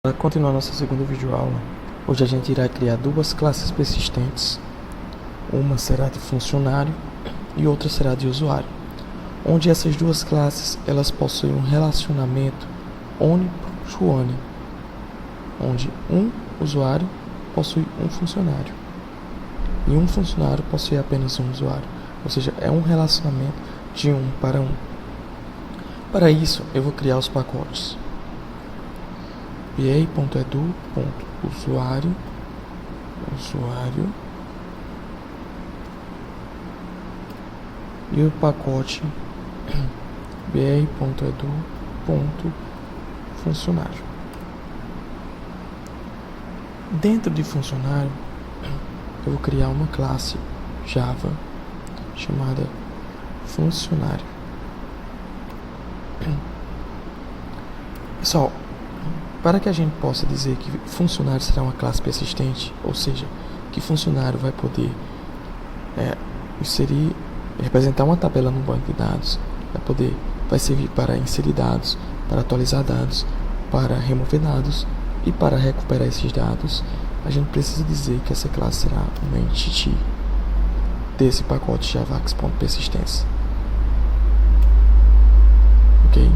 Para continuar nossa segunda videoaula, hoje a gente irá criar duas classes persistentes. Uma será de funcionário e outra será de usuário, onde essas duas classes elas possuem um relacionamento one-to-one, onde um usuário possui um funcionário e um funcionário possui apenas um usuário, ou seja, é um relacionamento de 1 para 1. Para isso, eu vou criar os pacotes ba.edu.usuário e o pacote ba.edu.funcionário. Dentro de funcionário, eu vou criar uma classe Java chamada funcionário. Pessoal, para que a gente possa dizer que funcionário será uma classe persistente, ou seja, que funcionário vai poder representar uma tabela no banco de dados, vai servir para inserir dados, para atualizar dados, para remover dados e para recuperar esses dados, a gente precisa dizer que essa classe será uma entity desse pacote javax.persistência. Ok?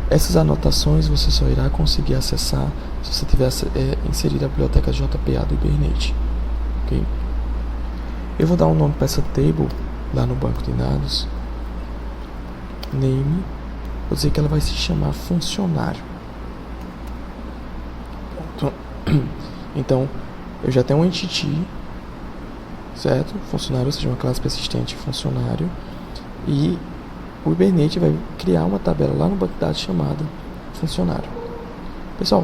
Essas anotações você só irá conseguir acessar se você tiver inserido a biblioteca JPA do Hibernate. Okay? Eu vou dar um nome para essa table lá no banco de dados. Name. Vou dizer que ela vai se chamar funcionário. Então, eu já tenho um entity, certo? Funcionário, ou seja, uma classe persistente funcionário. E o Hibernate vai criar uma tabela lá no banco de dados chamada funcionário. Pessoal,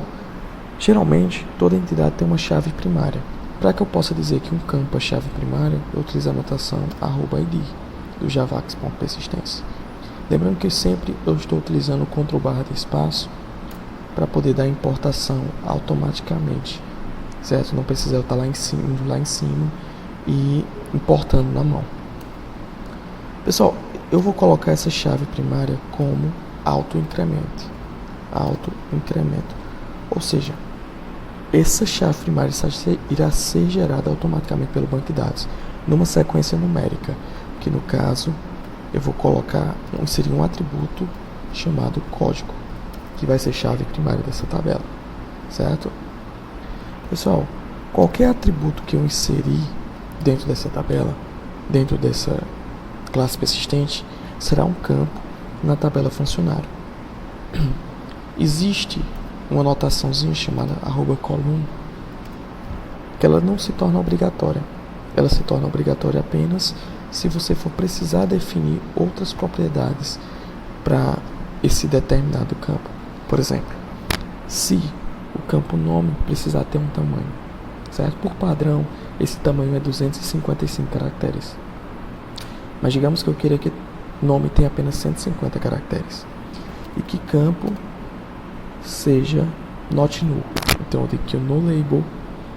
geralmente toda entidade tem uma chave primária. Para que eu possa dizer que um campo é chave primária, eu utilizo a anotação @id do javax.persistência. Lembrando que sempre eu estou utilizando o Ctrl+ de espaço para poder dar importação automaticamente, certo? Não precisa eu estar lá em cima e importando na mão. Pessoal, eu vou colocar essa chave primária como autoincremento. Ou seja, essa chave primária irá ser gerada automaticamente pelo banco de dados numa sequência numérica, que no caso eu vou inserir um atributo chamado código, que vai ser chave primária dessa tabela, certo? Pessoal, qualquer atributo que eu inserir dentro dessa tabela, dentro dessa classe persistente, será um campo na tabela funcionário. Existe uma anotaçãozinha chamada @column, que ela não se torna obrigatória. Ela se torna obrigatória apenas se você for precisar definir outras propriedades para esse determinado campo. Por exemplo, se o campo nome precisar ter um tamanho, certo? Por padrão, esse tamanho é 255 caracteres. Mas digamos que eu queira que nome tenha apenas 150 caracteres e que campo seja not null. Então eu digo que o noLabel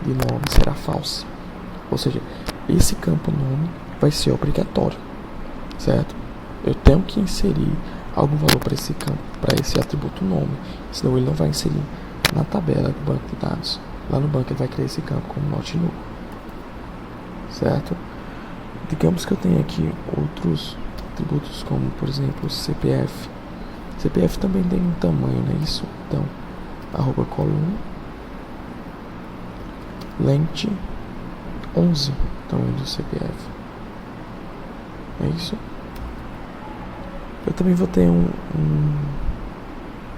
de nome será false. Ou seja, esse campo nome vai ser obrigatório, certo? Eu tenho que inserir algum valor para esse campo, para esse atributo nome, senão ele não vai inserir na tabela do banco de dados. Lá no banco ele vai criar esse campo como not null, certo? Digamos que eu tenho aqui outros atributos como, por exemplo, CPF. CPF também tem um tamanho, não é isso? Então, @column length 11, tamanho do CPF. É isso? Eu também vou ter um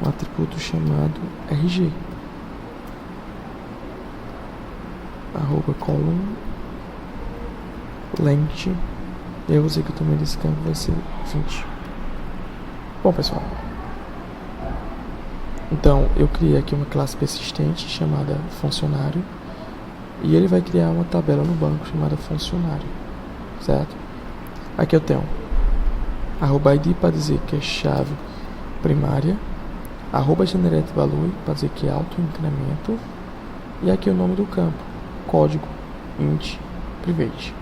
atributo chamado RG. @column length, e eu vou dizer que o tamanho desse campo vai ser 20. Bom, pessoal, então eu criei aqui uma classe persistente chamada funcionário e ele vai criar uma tabela no banco chamada funcionário, certo? Aqui eu tenho @id para dizer que é chave primária, @generateValue para dizer que é autoincremento, e aqui o nome do campo, código int private.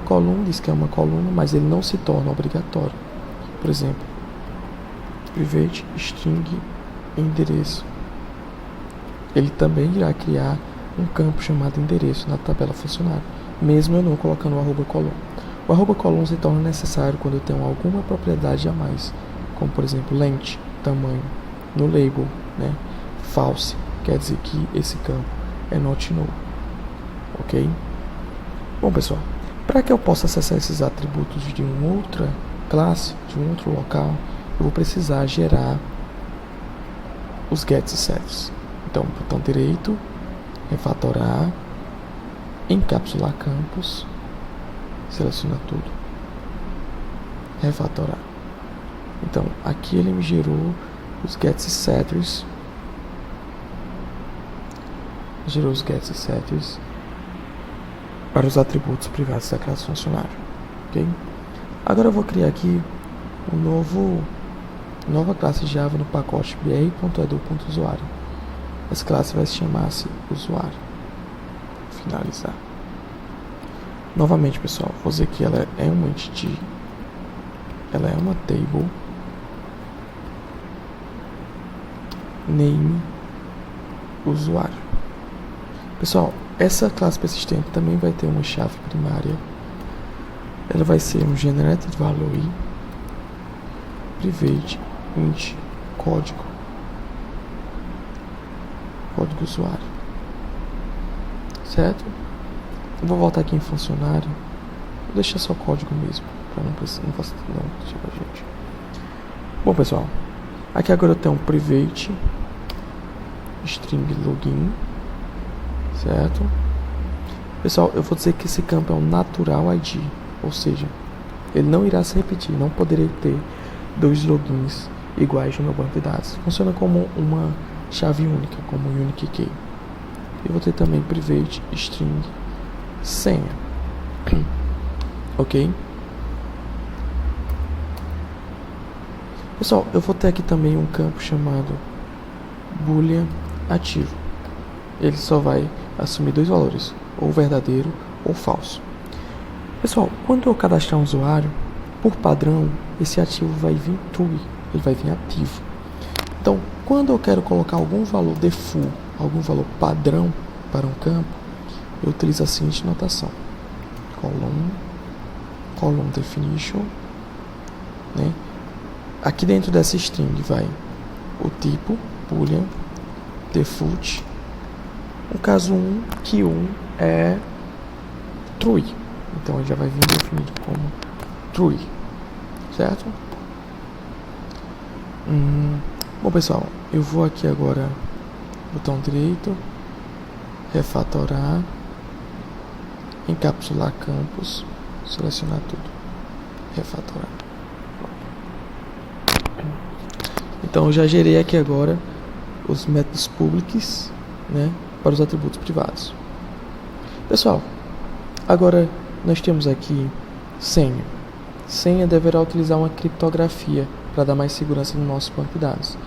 @column diz que é uma coluna, mas ele não se torna obrigatório. Por exemplo, private string endereço, ele também irá criar um campo chamado endereço na tabela funcionário, mesmo eu não colocando o @column. O @column se torna necessário quando eu tenho alguma propriedade a mais, como por exemplo lente, tamanho, no label, né? False, quer dizer que esse campo é not null, ok? Bom pessoal, para que eu possa acessar esses atributos de uma outra classe, de um outro local, eu vou precisar gerar os gets e sets. Então, botão direito, refatorar, encapsular campos, seleciona tudo, refatorar. Então, aqui ele me gerou os gets e setters, para os atributos privados da classe funcionário, ok? Agora eu vou criar aqui nova classe Java no pacote br.edu.usuário. Essa classe vai se chamar-se usuário. Finalizar. Novamente, pessoal, vou dizer que ela é uma entity, ela é uma table, name, usuário. Pessoal, essa classe persistente também vai ter uma chave primária. Ela vai ser um generated value private int código usuário, certo? Eu vou voltar aqui em funcionário, vou deixar só código mesmo, para não tipo a gente. Bom pessoal, aqui agora eu tenho um private string login, certo? Pessoal, eu vou dizer que esse campo é um natural ID, ou seja, ele não irá se repetir, não poderei ter dois logins iguais no meu banco de dados. Funciona como uma chave única, como um unique key. Eu vou ter também private string senha, ok? Pessoal, eu vou ter aqui também um campo chamado boolean ativo. Ele só vai assumir dois valores, ou verdadeiro ou falso. Pessoal, quando eu cadastrar um usuário, por padrão, esse ativo vai vir true, ele vai vir ativo. Então, quando eu quero colocar algum valor default, algum valor padrão para um campo, eu utilizo a seguinte notação: column definition, né? Aqui dentro dessa string vai o tipo boolean default. No caso 1, que 1 é true, então ele já vai vir definido como true, certo? Bom pessoal, eu vou aqui agora, botão direito, refatorar, encapsular campos, selecionar tudo, refatorar. Então eu já gerei aqui agora os métodos públicos, né, para os atributos privados. Pessoal, agora nós temos aqui senha. Senha deverá utilizar uma criptografia para dar mais segurança no nosso banco de dados.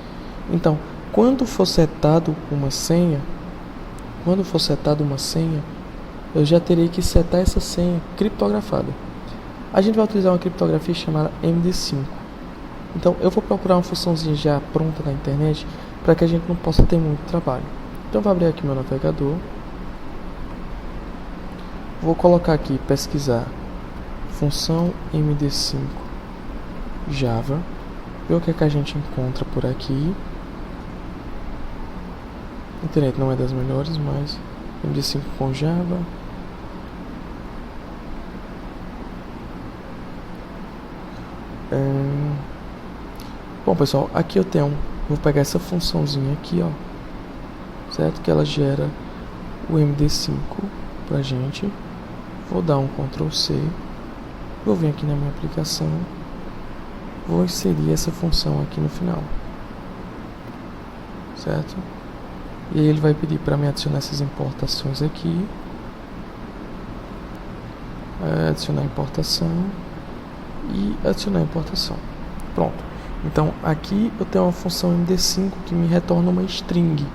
Então, quando for setado uma senha, eu já terei que setar essa senha criptografada. A gente vai utilizar uma criptografia chamada MD5. Então, eu vou procurar uma funçãozinha já pronta na internet para que a gente não possa ter muito trabalho. Então, vou abrir aqui meu navegador. Vou colocar aqui, pesquisar, função MD5 Java. Ver o que é que a gente encontra por aqui. A internet não é das melhores, mas MD5 com Java. Bom pessoal, aqui eu tenho, vou pegar essa funçãozinha aqui, ó, certo? Que ela gera o MD5 pra gente. Vou dar um Ctrl C, vou vir aqui na minha aplicação, vou inserir essa função aqui no final, certo? E aí ele vai pedir para me adicionar essas importações aqui, adicionar importação e adicionar importação. Pronto. Então aqui eu tenho uma função MD5 que me retorna uma string,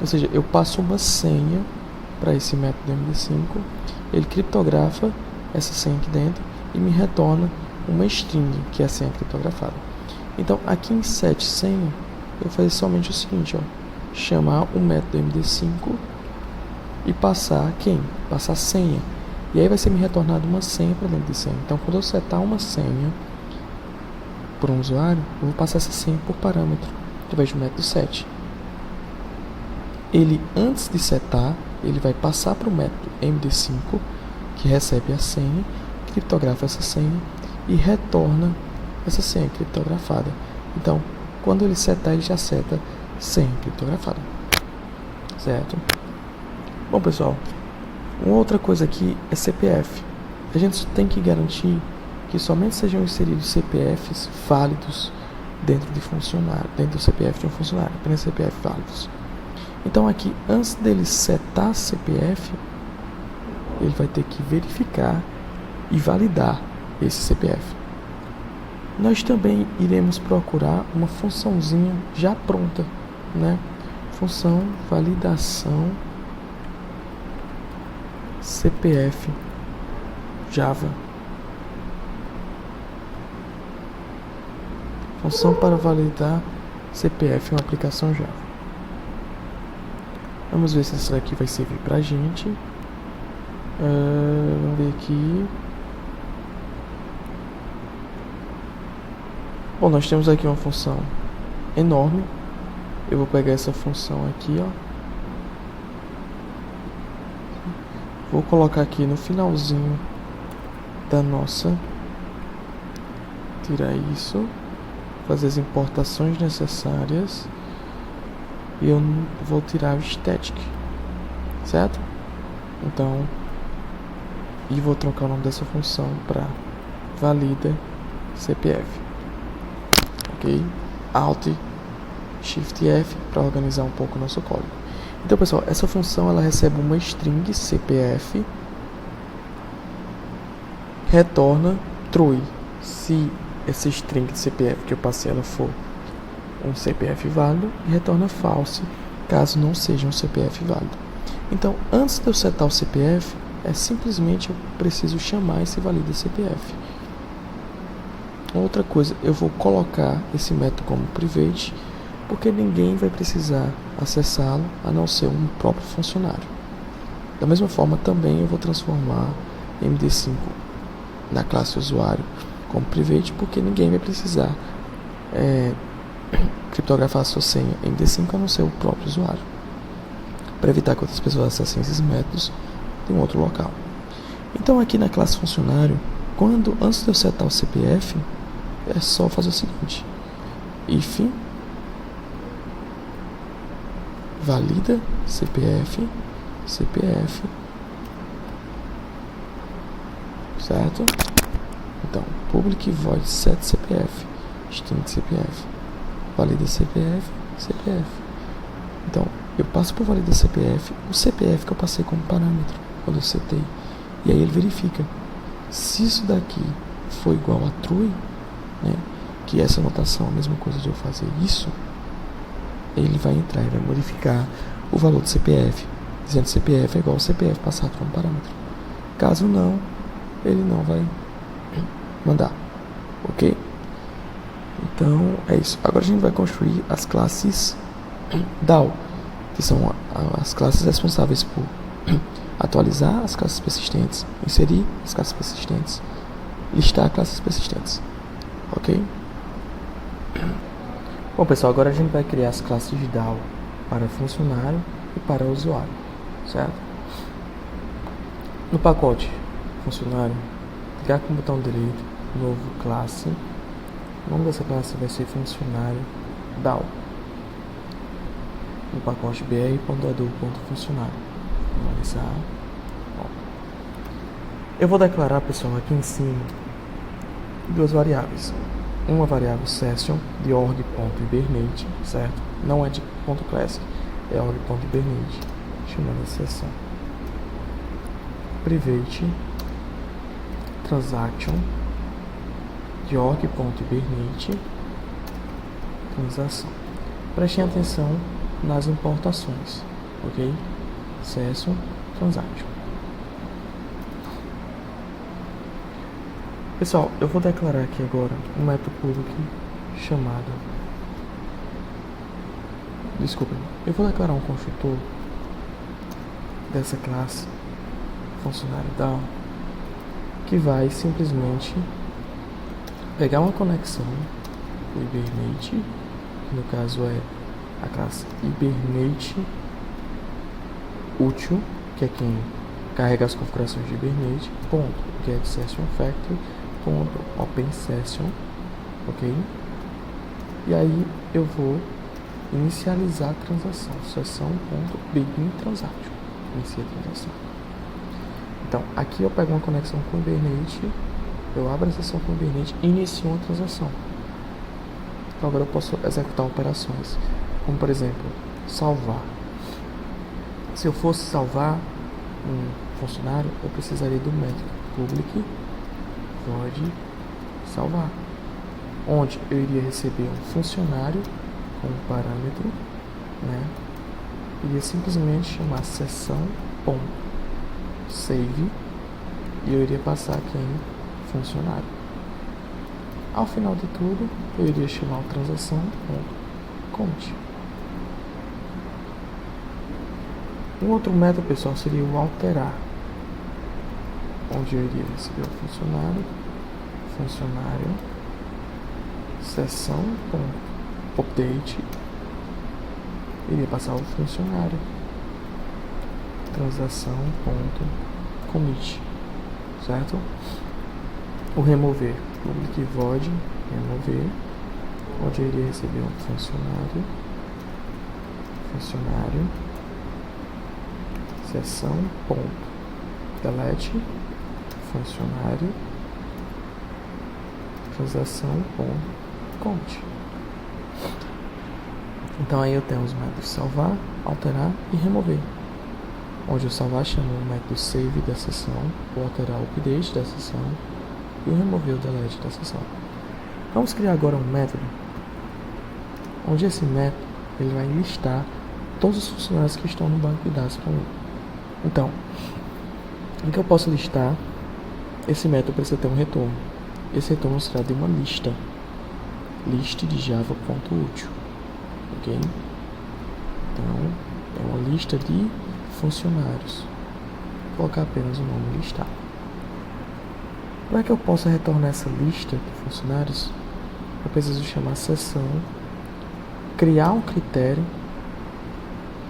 ou seja, eu passo uma senha para esse método MD5, ele criptografa essa senha aqui dentro e me retorna uma string, que é a senha criptografada. Então aqui em set senha eu vou fazer somente o seguinte, ó, chamar o método MD5 e passar quem? Passar a senha. E aí vai ser me retornado uma senha para dentro de senha. Então, quando eu setar uma senha por um usuário, eu vou passar essa senha por parâmetro através do método set. Ele, antes de setar, ele vai passar para o método MD5, que recebe a senha, criptografa essa senha e retorna essa senha criptografada. Então, quando ele setar, ele já seta senha criptografada. Certo? Bom, pessoal, uma outra coisa aqui é CPF. A gente tem que garantir que somente sejam inseridos CPFs válidos dentro do CPF de um funcionário, apenas CPF válidos. Então aqui, antes dele setar CPF, ele vai ter que verificar e validar esse CPF. Nós também iremos procurar uma funçãozinha já pronta, né? Função validação CPF Java. Função para validar CPF em uma aplicação Java. Vamos ver se essa daqui vai servir pra gente. Vamos ver aqui. Bom, nós temos aqui uma função enorme. Eu vou pegar essa função aqui, ó. Vou colocar aqui no finalzinho da nossa. Tirar isso. Fazer as importações necessárias. E eu vou tirar o static, certo? Então, e vou trocar o nome dessa função para valida CPF, ok? Alt Shift F para organizar um pouco o nosso código. Então, pessoal, essa função ela recebe uma string CPF, retorna true se essa string de CPF que eu passei ela for um CPF válido, e retorna false caso não seja um CPF válido. Então, antes de eu setar o CPF, simplesmente eu preciso chamar esse valida CPF. Outra coisa, eu vou colocar esse método como private, porque ninguém vai precisar acessá-lo a não ser um próprio funcionário. Da mesma forma, também eu vou transformar MD5 na classe usuário como private, porque ninguém vai precisar criptografar a sua senha MD5 a não ser o próprio usuário, para evitar que outras pessoas acessem esses métodos de um outro local. Então aqui na classe funcionário, antes de eu setar o CPF, é só fazer o seguinte: if valida CPF, certo? Então, public void set CPF, string CPF, valida CPF. Então, eu passo por valida CPF, o CPF que eu passei como parâmetro quando eu setei, e aí ele verifica se isso daqui for igual a true, né, que essa notação é a mesma coisa de eu fazer isso, ele vai entrar e vai modificar o valor do CPF, dizendo que CPF é igual ao CPF passado como parâmetro. Caso não, ele não vai mandar, ok? Então é isso. Agora a gente vai construir as classes DAO, que são as classes responsáveis por atualizar as classes persistentes, inserir as classes persistentes, listar classes persistentes, ok? Bom, pessoal, agora a gente vai criar as classes DAO para funcionário e para usuário, certo? No pacote funcionário, clicar com o botão direito, novo classe. O nome dessa classe vai ser funcionário DAO. No pacote br.adu.funcionário. Finalizar. Eu vou declarar, pessoal, aqui em cima duas variáveis. Uma variável session de org.hibernate, certo? Não é de .classic, é org.hibernate, chamando a sessão. Private transaction de org.hibernate transação. Prestem atenção nas importações, ok? Session transaction. Pessoal, eu vou declarar aqui agora um método público chamado Desculpem, eu vou declarar um construtor dessa classe funcionário DAO que vai simplesmente pegar uma conexão do Hibernate, que no caso é a classe Hibernate útil, que é quem carrega as configurações de Hibernate, ponto, get session factory, ponto, open session, ok? E aí eu vou inicializar a transação, sessão.begin transaction, inicia a transação. Então, aqui eu pego uma conexão com o Hibernate, eu abro a sessão com o Hibernate e inicio uma transação. Então, agora eu posso executar operações, como por exemplo, salvar. Se eu fosse salvar um funcionário, eu precisaria do método public void salvar, onde eu iria receber um funcionário como parâmetro, né? Iria simplesmente chamar sessão.save e eu iria passar aqui em funcionário. Ao final de tudo, eu iria chamar o transação.count. Um outro método, pessoal, seria o alterar, onde eu iria receber o funcionário, sessão.update, iria passar o funcionário, transação.commit, certo? O remover, public void remover, onde eu iria receber um funcionário, sessão.delete, funcionário, transação.count. Então aí eu tenho os métodos salvar, alterar e remover, onde o salvar chama o método save da sessão, o alterar o update da sessão e o remover o delete da sessão. Vamos criar agora um método, onde esse método ele vai listar todos os funcionários que estão no banco de dados para mim. Então, em que eu posso listar, esse método precisa ter um retorno. Esse retorno será de uma lista, list de java.util, ok? Então, é uma lista de funcionários. Vou colocar apenas o nome listar. Para que eu possa retornar essa lista de funcionários, eu preciso chamar a sessão, criar um critério,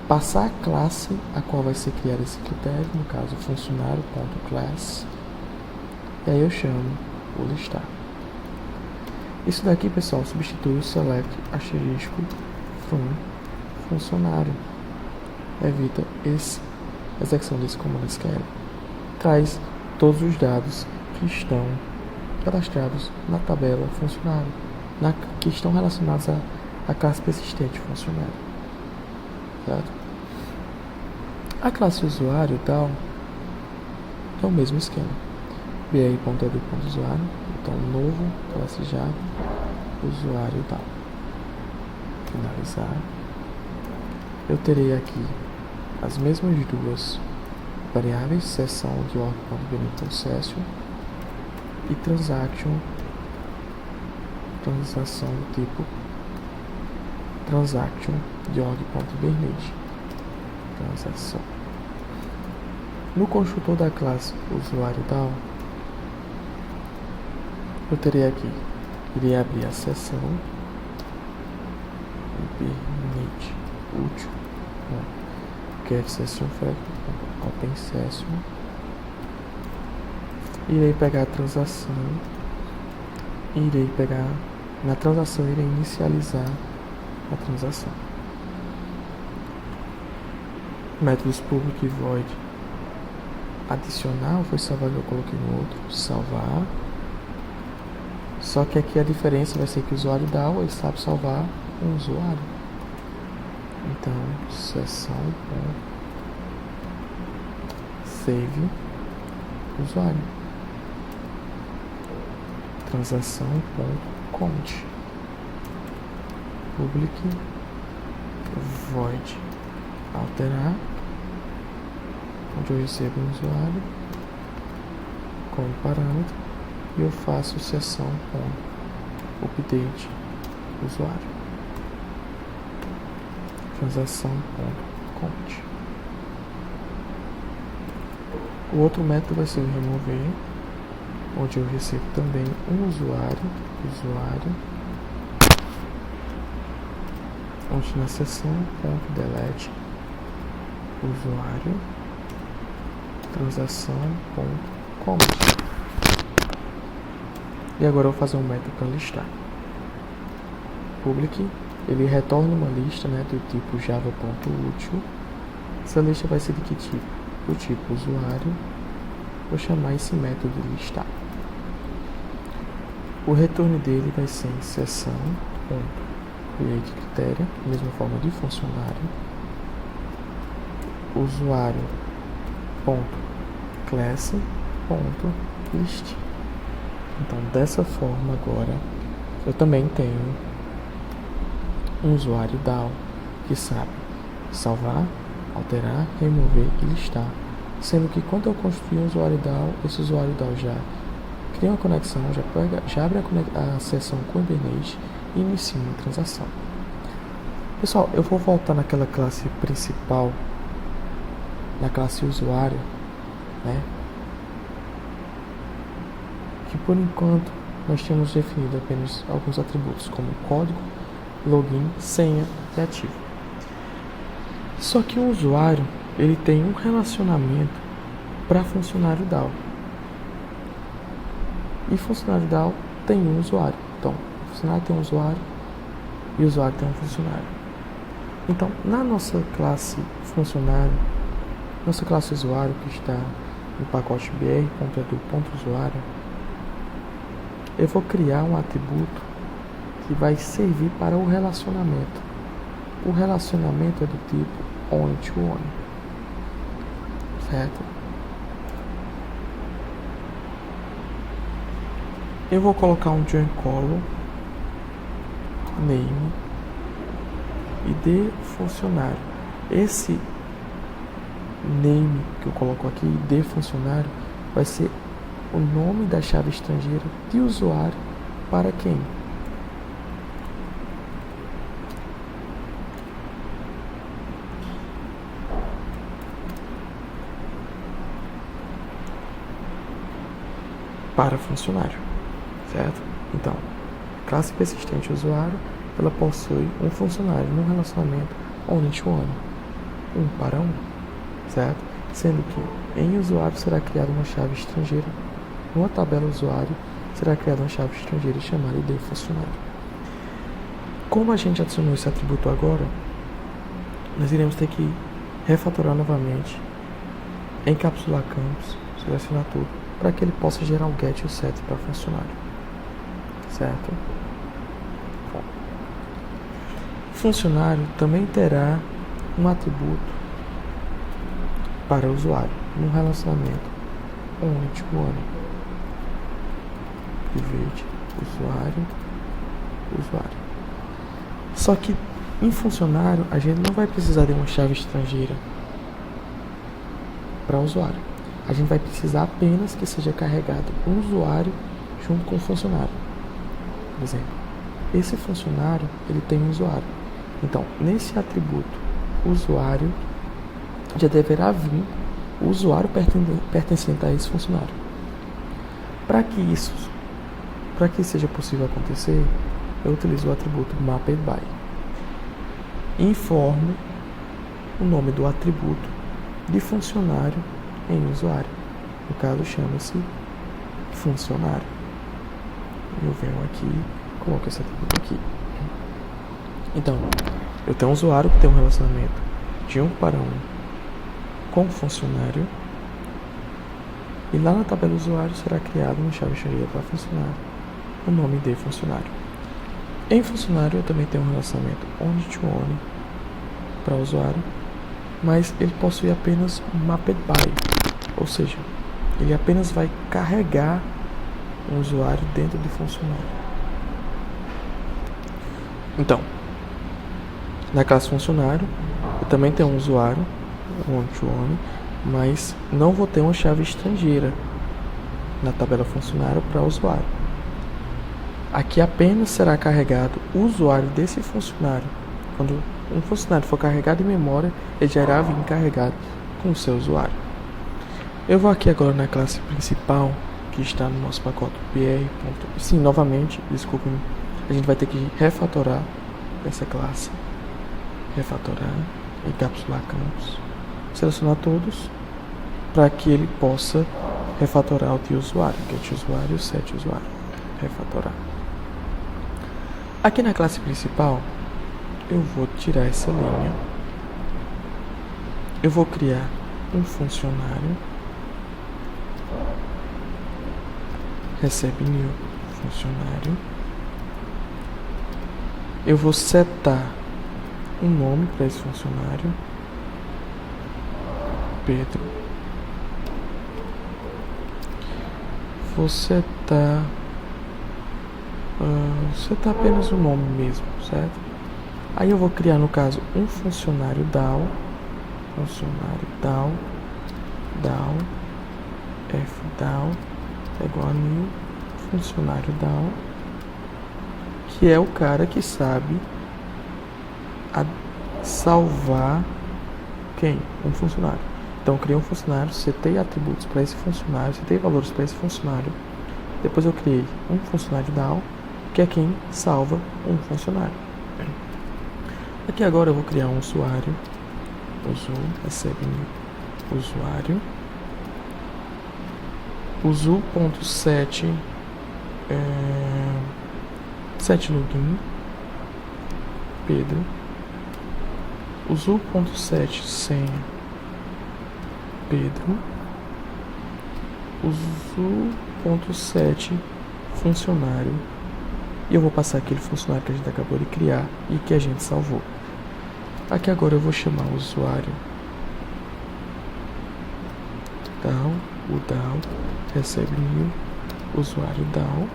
passar a classe a qual vai ser criado esse critério, no caso funcionário.class, e aí eu chamo o listar. Isso daqui, pessoal, substitui o select asterisco from funcionário, evita a execução desse comando SQL, traz todos os dados que estão cadastrados na tabela funcionário, que estão relacionados à classe persistente funcionário, certo? A classe usuário e tal é o mesmo esquema. BR.edu.usuário, então novo, classe Java, usuário e tal. Finalizar. Eu terei aqui as mesmas duas variáveis, sessão de org.bnprocesso e transaction, transação do tipo transaction de org.bernage, transação. No construtor da classe usuário tal, eu terei aqui, irei abrir a seção Hibernate útil, get session factory, open session, irei pegar a transação, na transação irei inicializar a transação. Métodos public void adicionar, foi salvar que eu coloquei no outro, salvar. Só que aqui a diferença vai ser que o usuário DAO, ele sabe salvar um usuário. Então, sessão.save usuário. Transação.count. Public void alterar, onde eu recebo um usuário como parâmetro e eu faço sessão.update usuário. transação.count. O outro método vai ser o remover, onde eu recebo também um usuário, onde na seção.delete, usuário, transação.count. E agora eu vou fazer um método para listar. Public, ele retorna uma lista, né, do tipo java.util. Essa lista vai ser de que tipo? Do tipo usuário. Vou chamar esse método de listar. O retorno dele vai ser em seção.createCritério, mesma forma de funcionário. Usuário.class.list. Então, dessa forma agora, eu também tenho um usuário DAO que sabe salvar, alterar, remover e listar. Sendo que quando eu construir um usuário DAO, esse usuário DAO já cria uma conexão, já abre a sessão com o Hibernate e inicia uma transação. Pessoal, eu vou voltar naquela classe principal, na classe usuário, né? Que por enquanto nós temos definido apenas alguns atributos como código, login, senha e ativo. Só que o usuário, ele tem um relacionamento para funcionário DAO. E funcionário DAO tem um usuário. Então, o funcionário tem um usuário e o usuário tem um funcionário. Então, na nossa classe funcionário, nossa classe usuário, que está no pacote br.edu.usuário, eu vou criar um atributo que vai servir para o relacionamento. O relacionamento é do tipo on-to-one, certo? Eu vou colocar um join column, name e de funcionário. Esse name que eu coloco aqui, de funcionário, vai ser o nome da chave estrangeira de usuário para quem? Para funcionário, certo? Então, classe persistente usuário, ela possui um funcionário no relacionamento on-to-one, 1:1, certo? Sendo que em usuário será criada uma chave estrangeira, numa tabela usuário será criada uma chave estrangeira chamada de funcionário. Como a gente adicionou esse atributo agora, nós iremos ter que refatorar novamente, encapsular campos, selecionar tudo, para que ele possa gerar o get e o set para funcionário, certo? Bom. Funcionário também terá um atributo para o usuário no relacionamento on-to-one, private usuário. Só que em funcionário a gente não vai precisar de uma chave estrangeira para o usuário. A gente vai precisar apenas que seja carregado um usuário junto com o funcionário. Por exemplo, esse funcionário, ele tem um usuário. Então, nesse atributo usuário, já deverá vir o usuário pertencente a esse funcionário. Para que isso seja possível acontecer, eu utilizo o atributo mappedBy. Informo o nome do atributo de funcionário em usuário. No caso, chama-se funcionário. Eu venho aqui e coloco esse atributo aqui. Então, eu tenho um usuário que tem um relacionamento de 1:1 com o funcionário. E lá na tabela usuário será criada uma chave estrangeira para funcionário, o nome de funcionário. Em funcionário eu também tenho um relacionamento on-to-one para o usuário, mas ele possui apenas um mappedBy, ou seja, ele apenas vai carregar um usuário dentro do funcionário. Então, na classe funcionário, eu também tenho um usuário on-to-one, mas não vou ter uma chave estrangeira na tabela funcionário para o usuário. Aqui apenas será carregado o usuário desse funcionário quando um funcionário for carregado em memória, ele já irá vir carregado com o seu usuário. Eu vou aqui agora na classe principal, que está no nosso pacote BR. Sim, novamente, desculpe-me, a gente vai ter que refatorar essa classe. Refatorar, encapsular campos, selecionar todos, para que ele possa refatorar o tio usuário, get usuário, set usuário, refatorar. Aqui na classe principal, eu vou tirar essa linha, eu vou criar um funcionário, recebe new funcionário, eu vou setar um nome para esse funcionário, Pedro. Vou setar apenas o nome mesmo, certo? Aí eu vou criar, no caso, um funcionário DAO, fDAO é igual a new funcionário DAO, que é o cara que sabe salvar quem? Um funcionário. Então eu criei um funcionário, setei atributos para esse funcionário, setei valores para esse funcionário. Depois eu criei um funcionário DAO, que é quem salva um funcionário. Aqui agora eu vou criar um usuário, recebe usuário, usu.set set login, Pedro, usu.set senha, Pedro, usu.set funcionário, e eu vou passar aquele funcionário que a gente acabou de criar e que a gente salvou. Aqui agora eu vou chamar o usuário DAO, o DAO recebe new usuário DAO,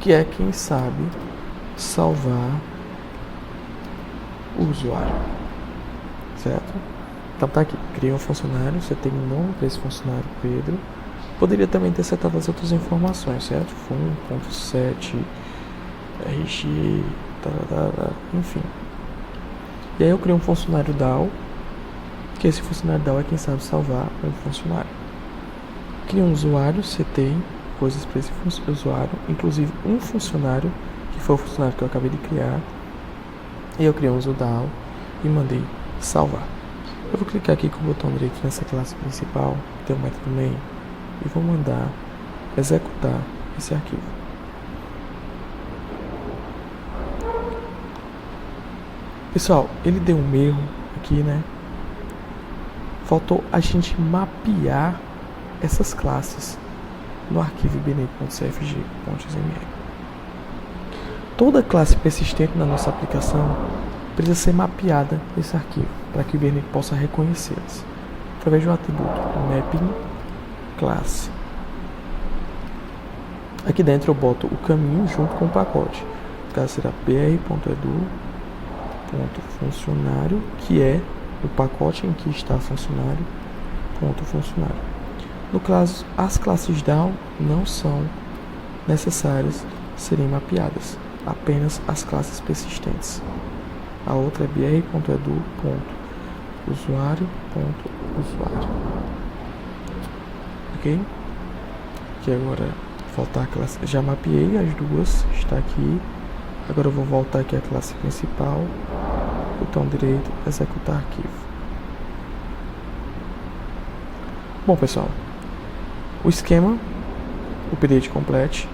que é quem sabe salvar o usuário, certo? Então tá aqui, criei um funcionário, você tem um nome para esse funcionário, Pedro. Poderia também ter setado as outras informações, certo? Fun.set, RG, enfim. E aí eu criei um funcionário DAO, que esse funcionário DAO é quem sabe salvar um funcionário. Criei um usuário, setei coisas para esse usuário, inclusive um funcionário, que foi o funcionário que eu acabei de criar. E eu criei um uso DAO e mandei salvar. Eu vou clicar aqui com o botão direito nessa classe principal, tem o método main, e vou mandar executar esse arquivo. Pessoal, ele deu um erro aqui, né? Faltou a gente mapear essas classes no arquivo hibernate.cfg.xml. Toda classe persistente na nossa aplicação precisa ser mapeada nesse arquivo, para que o Hibernate possa reconhecê-las, através do atributo mapping classe. Aqui dentro eu boto o caminho junto com o pacote. No caso será br.edu.funcionário, que é o pacote em que está funcionário. No caso, as classes DAO não são necessárias serem mapeadas, apenas as classes persistentes. A outra é br.edu.usuário.usuário. Ok? Que agora faltar a classe. Já mapeei as duas, está aqui. Agora eu vou voltar aqui à classe principal. Botão direito, executar arquivo. Bom, pessoal, o esquema, o update complete,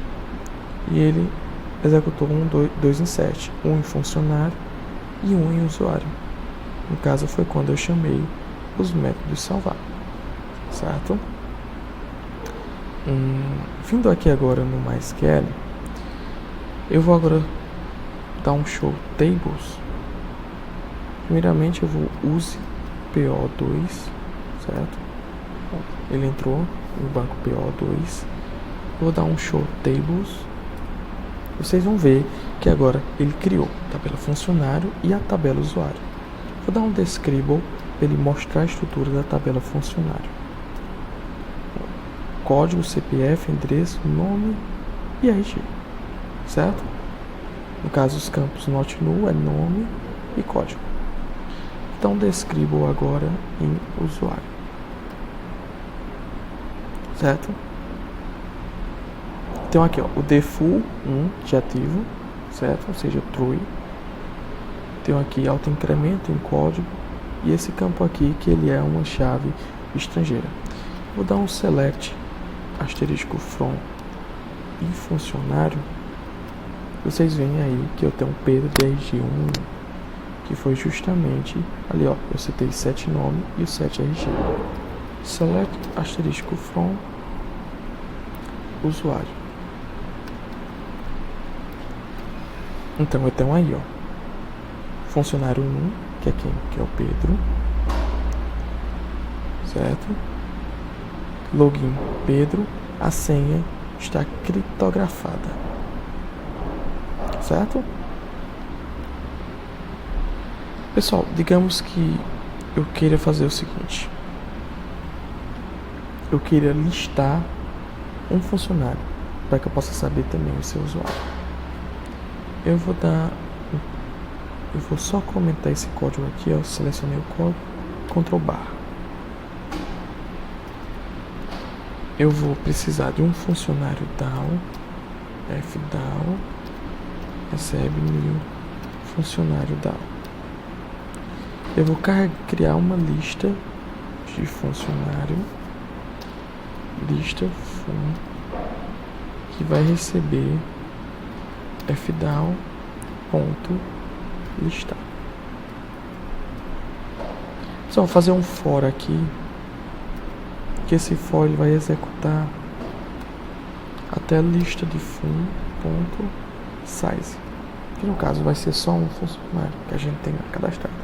e ele executou dois insert, um em funcionário e um em usuário. No caso foi quando eu chamei os métodos salvar, certo? Vindo aqui agora no MySQL, eu vou agora dar um show tables. Primeiramente eu vou use PO2, certo? Ele entrou no banco PO2. Vou dar um show tables. Vocês vão ver que agora ele criou a tabela funcionário e a tabela usuário. Vou dar um describe para ele mostrar a estrutura da tabela funcionário. Código, CPF, endereço, nome e RG, certo? No caso, os campos not null é nome, e código. Então descrevo agora em usuário, certo? Então aqui, ó, o default 1 de ativo, certo? Ou seja, true. Tenho aqui autoincremento em código e esse campo aqui que ele é uma chave estrangeira. Vou dar um select asterisco from e funcionário. Vocês veem aí que eu tenho um Pedro de RG1, que foi justamente ali, ó, eu citei 7 nome e o 7 RG. Select asterisco from usuário. Então eu tenho aí, ó, funcionário 1, que é quem? Que é o Pedro, certo? Login Pedro, a senha está criptografada, certo? Pessoal, digamos que eu queira fazer o seguinte: eu queira listar um funcionário para que eu possa saber também o seu usuário. Eu vou só comentar esse código aqui, ó, selecionei o código, Ctrl+. Eu vou precisar de um funcionário DAO, fDAO, recebe new funcionário DAO. Eu vou criar uma lista de funcionário, lista fun, que vai receber fDAO.listar. Só vou fazer um for aqui, que esse for ele vai executar até a lista de fun.size, que no caso vai ser só um funcionário que a gente tem cadastrado.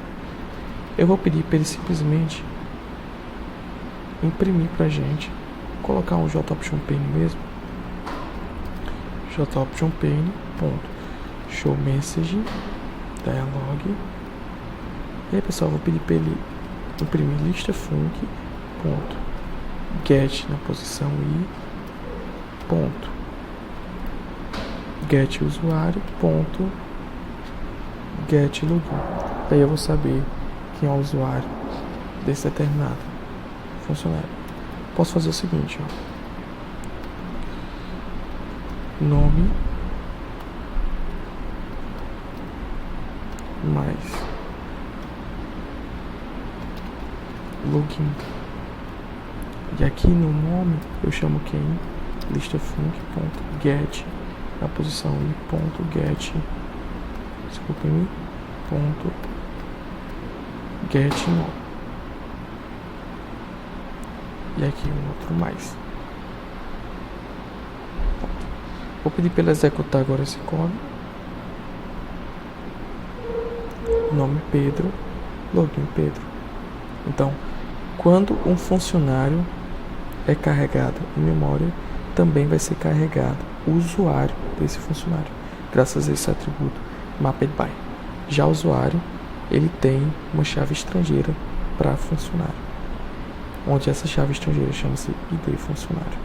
Eu vou pedir para ele simplesmente imprimir pra gente, colocar um JOptionPane mesmo, JOptionPane show message dialog. E aí, pessoal, vou pedir para ele imprimir lista func get na posição i get usuário get login. Daí eu vou saber quem é o usuário desse determinado funcionário. Posso fazer o seguinte, ó, nome mais login, e aqui no nome eu chamo quem? Lista func.get na posição i.get, desculpem, get nome, e aqui um outro mais. Vou pedir para ele executar agora esse código. Nome Pedro, login Pedro. Então, quando um funcionário é carregado em memória, também vai ser carregado o usuário desse funcionário, graças a esse atributo mappedBy. Já o usuário, ele tem uma chave estrangeira para funcionário, onde essa chave estrangeira chama-se ID funcionário.